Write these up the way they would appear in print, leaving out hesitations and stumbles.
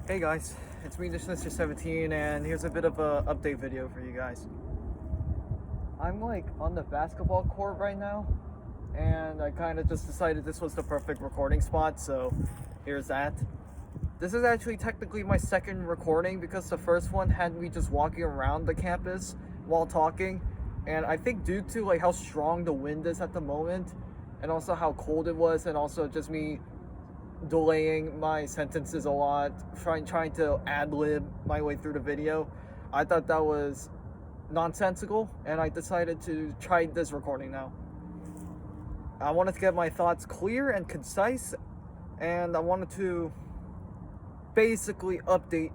Hey guys, it's me, Mr. 17, and here's a bit of a update video for you guys. I'm like on the basketball court right now, and I kind of just decided this was the perfect recording spot, so here's that. This is actually technically my second recording because the first one had me just walking around the campus while talking, and I think due to like how strong the wind is at the moment, and also how cold it was, and also just me delaying my sentences a lot, trying to ad-lib my way through the video. I thought that was nonsensical, and I decided to try this recording now. I wanted to get my thoughts clear and concise, and I wanted to basically update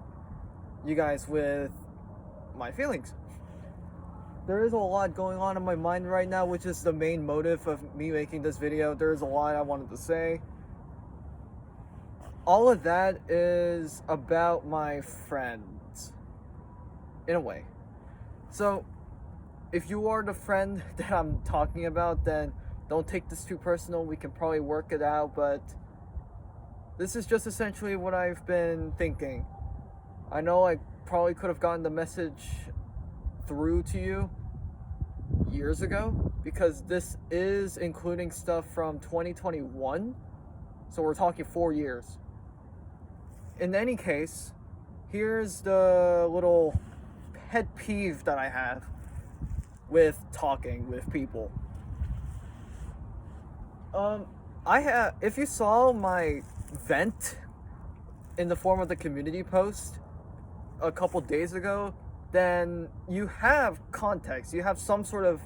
you guys with my feelings. There is a lot going on in my mind right now, which is the main motive of me making this video. There's a lot I wanted to say. All of that is about my friends, in a way. So, if you are the friend that I'm talking about, then don't take this too personal. We can probably work it out, but this is just essentially what I've been thinking. I know I probably could have gotten the message through to you years ago, because this is including stuff from 2021, so we're talking 4 years. In any case, here's the little pet peeve that I have with talking with people. If you saw my vent in the form of the community post a couple days ago, then you have context. You have some sort of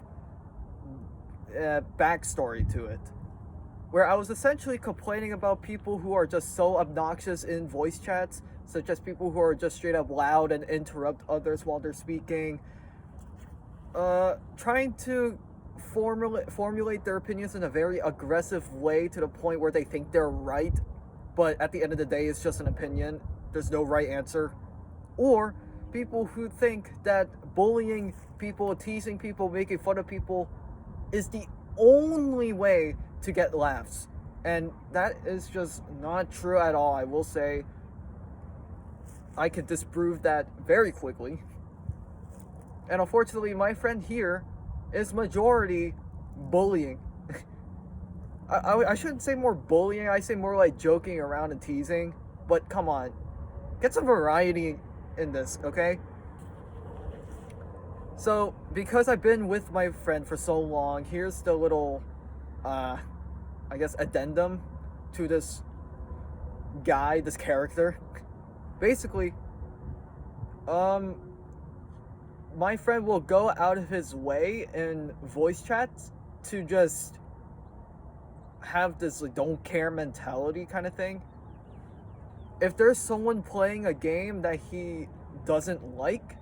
backstory to it, where I was essentially complaining about people who are just so obnoxious in voice chats, such as people who are just straight up loud and interrupt others while they're speaking, trying to formulate their opinions in a very aggressive way to the point where they think they're right, but at the end of the day, it's just an opinion. There's no right answer. Or people who think that bullying people, teasing people, making fun of people is the only way to get laughs, and that is just not true at all. I will say I can disprove that very quickly, and unfortunately my friend here is majority bullying. I shouldn't say more bullying, I say more like joking around and teasing, but come on, get some variety in this, okay? So because I've been with my friend for so long, here's the little I guess addendum to this guy, this character. Basically, my friend will go out of his way in voice chats to just have this like don't care mentality kind of thing. If there's someone playing a game that he doesn't like,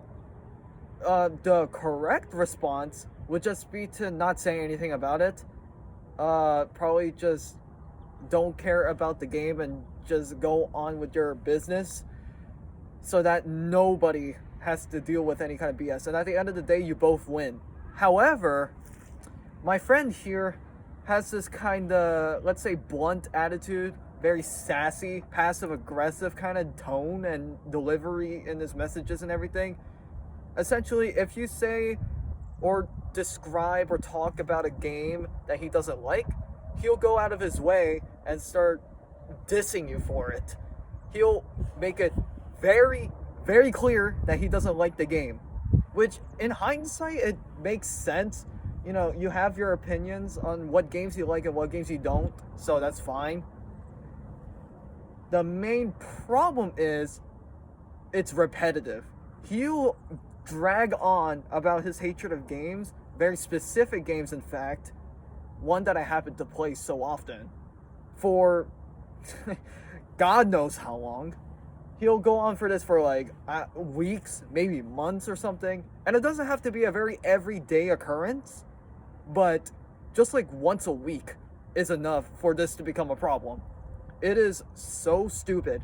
the correct response would just be to not say anything about it. Probably just don't care about the game and just go on with your business, so that nobody has to deal with any kind of BS. And at the end of the day, you both win. However, my friend here has this kind of, let's say, blunt attitude, very sassy, passive-aggressive kind of tone and delivery in his messages and everything. Essentially, if you say or describe or talk about a game that he doesn't like, he'll go out of his way and start dissing you for it. He'll make it very, very clear that he doesn't like the game, which in hindsight, it makes sense. You know, you have your opinions on what games you like and what games you don't, so that's fine. The main problem is it's repetitive. He'll drag on about his hatred of games, very specific games in fact, one that I happen to play so often, for God knows how long. He'll go on for this for like weeks, maybe months or something, and it doesn't have to be a very everyday occurrence, but just like once a week is enough for this to become a problem. It is so stupid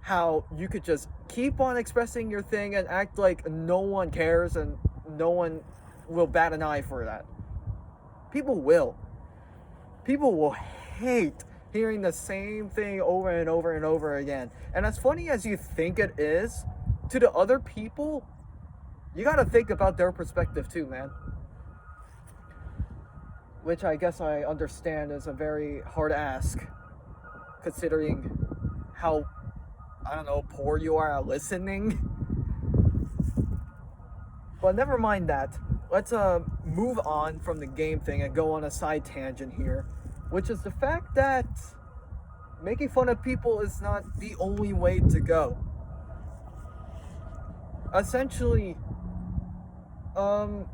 how you could just keep on expressing your thing and act like no one cares and no one will bat an eye for that. People will. People will hate hearing the same thing over and over and over again. And as funny as you think it is, to the other people, you gotta think about their perspective too, man. Which I guess I understand is a very hard ask, considering how, I don't know, poor you are at listening. But never mind that. Let's move on from the game thing and go on a side tangent here, which is the fact that making fun of people is not the only way to go. Essentially, how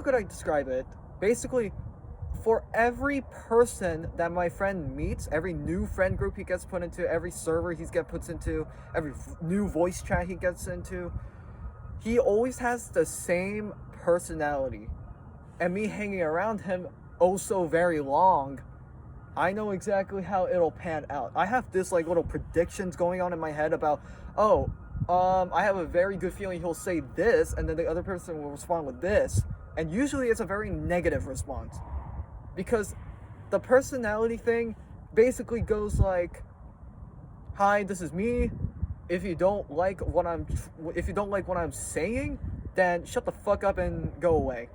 could I describe it? Basically, for every person that my friend meets, every new friend group he gets put into, every server he gets put into, every new voice chat he gets into, he always has the same personality. And me hanging around him oh so very long, I know exactly how it'll pan out. I have this like little predictions going on in my head about, I have a very good feeling he'll say this, and then the other person will respond with this. And usually it's a very negative response. Because the personality thing basically goes like, hi, this is me. If you don't like what I'm saying, then shut the fuck up and go away.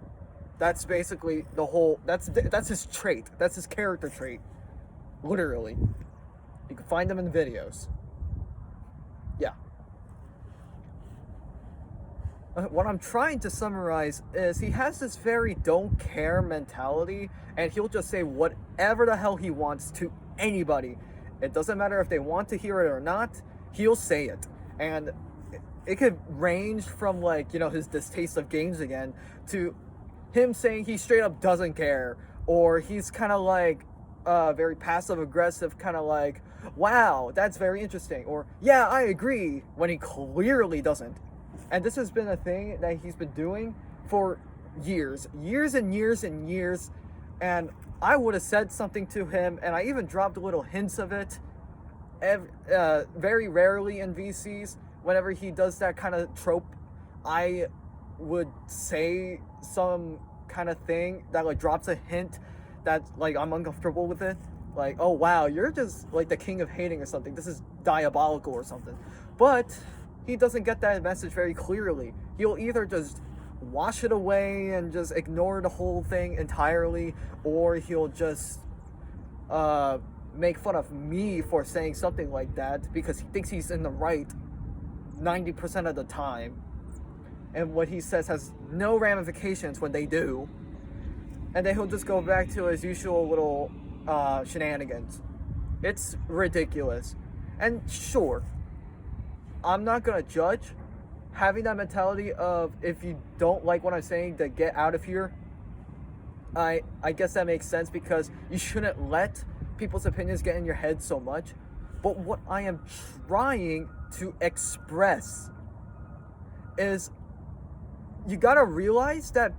That's basically the whole, that's his trait. That's his character trait. Literally. You can find them in the videos. Yeah. What I'm trying to summarize is he has this very don't care mentality, and he'll just say whatever the hell he wants to anybody. It doesn't matter if they want to hear it or not, he'll say it. And it could range from like, you know, his distaste of games again to him saying he straight up doesn't care, or he's kind of like very passive aggressive, kind of like, wow, that's very interesting, or yeah, I agree, when he clearly doesn't. And this has been a thing that he's been doing for years and years and years. And I would have said something to him, and I even dropped little hints of it very rarely in VCs. Whenever he does that kind of trope, I would say some kind of thing that like drops a hint that like I'm uncomfortable with it. Like, oh wow, you're just like the king of hating or something. This is diabolical or something. But he doesn't get that message very clearly. He'll either just wash it away and just ignore the whole thing entirely, or he'll just make fun of me for saying something like that because he thinks he's in the right 90% of the time, and what he says has no ramifications when they do, and then he'll just go back to his usual little shenanigans. It's ridiculous. And sure, I'm not gonna judge having that mentality of, if you don't like what I'm saying, then get out of here. I guess that makes sense, because you shouldn't let people's opinions get in your head so much. But what I am trying to express is, you gotta realize that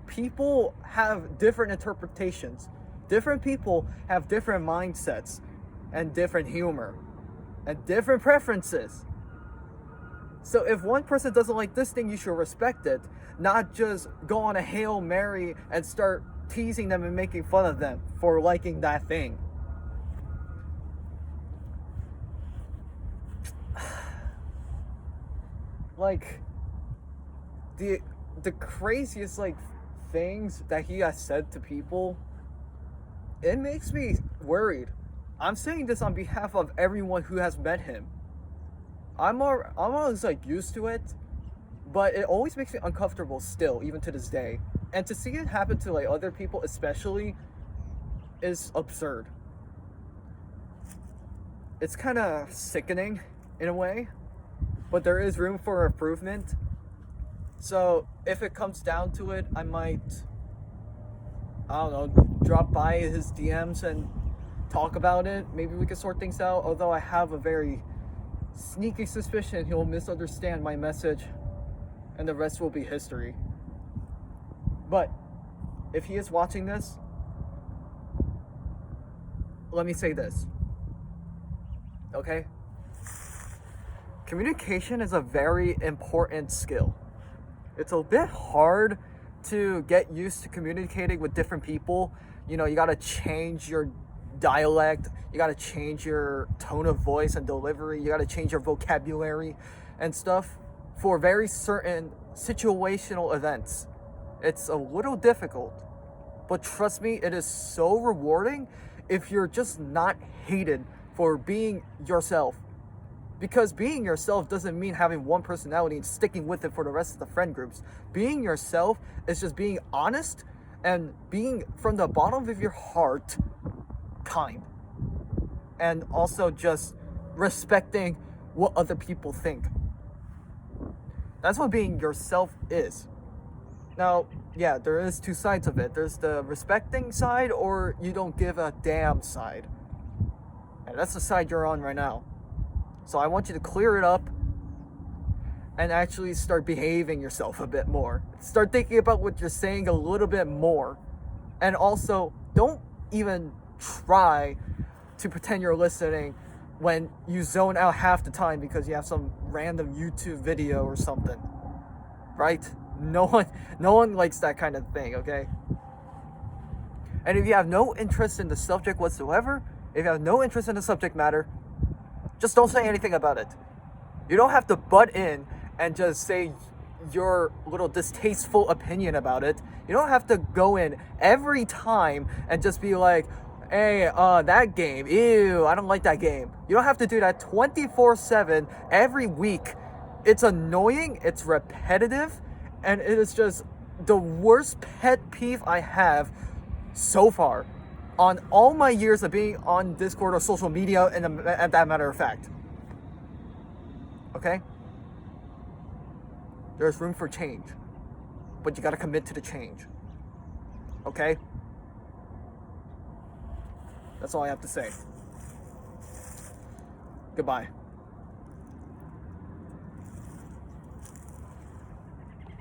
people have different interpretations. Different people have different mindsets and different humor and different preferences. So if one person doesn't like this thing, you should respect it, not just go on a Hail Mary and start teasing them and making fun of them for liking that thing. Like, the craziest like things that he has said to people, it makes me worried. I'm saying this on behalf of everyone who has met him. I'm always like used to it, but it always makes me uncomfortable still, even to this day. And to see it happen to like other people especially is absurd. It's kind of sickening in a way, but there is room for improvement. So if it comes down to it, I might, I don't know, drop by his DMs and talk about it. Maybe we can sort things out, although I have a very sneaky suspicion he'll misunderstand my message and the rest will be history. But if he is watching this, let me say this, okay? Communication is a very important skill. It's a bit hard to get used to communicating with different people You know, you gotta change your dialect, you gotta change your tone of voice and delivery, you gotta change your vocabulary and stuff for very certain situational events. It's a little difficult, but trust me, it is so rewarding if you're just not hated for being yourself. Because being yourself doesn't mean having one personality and sticking with it for the rest of the friend groups. Being yourself is just being honest and being from the bottom of your heart kind. And also just respecting what other people think. That's what being yourself is. Now, yeah, there is two sides of it. There's the respecting side or you don't give a damn side. And that's the side you're on right now. So I want you to clear it up and actually start behaving yourself a bit more. Start thinking about what you're saying a little bit more. And also, don't even try to pretend you're listening when you zone out half the time because you have some random YouTube video or something. Right? No one likes that kind of thing, okay? And if you have no interest in the subject whatsoever, if you have no interest in the subject matter, just don't say anything about it. You don't have to butt in and just say your little distasteful opinion about it. You don't have to go in every time and just be like, hey, that game, ew, I don't like that game. You don't have to do that 24/7 every week. It's annoying, it's repetitive, and it is just the worst pet peeve I have so far on all my years of being on Discord or social media, and at that matter of fact. Okay? There's room for change, but you gotta commit to the change. Okay? That's all I have to say. Goodbye.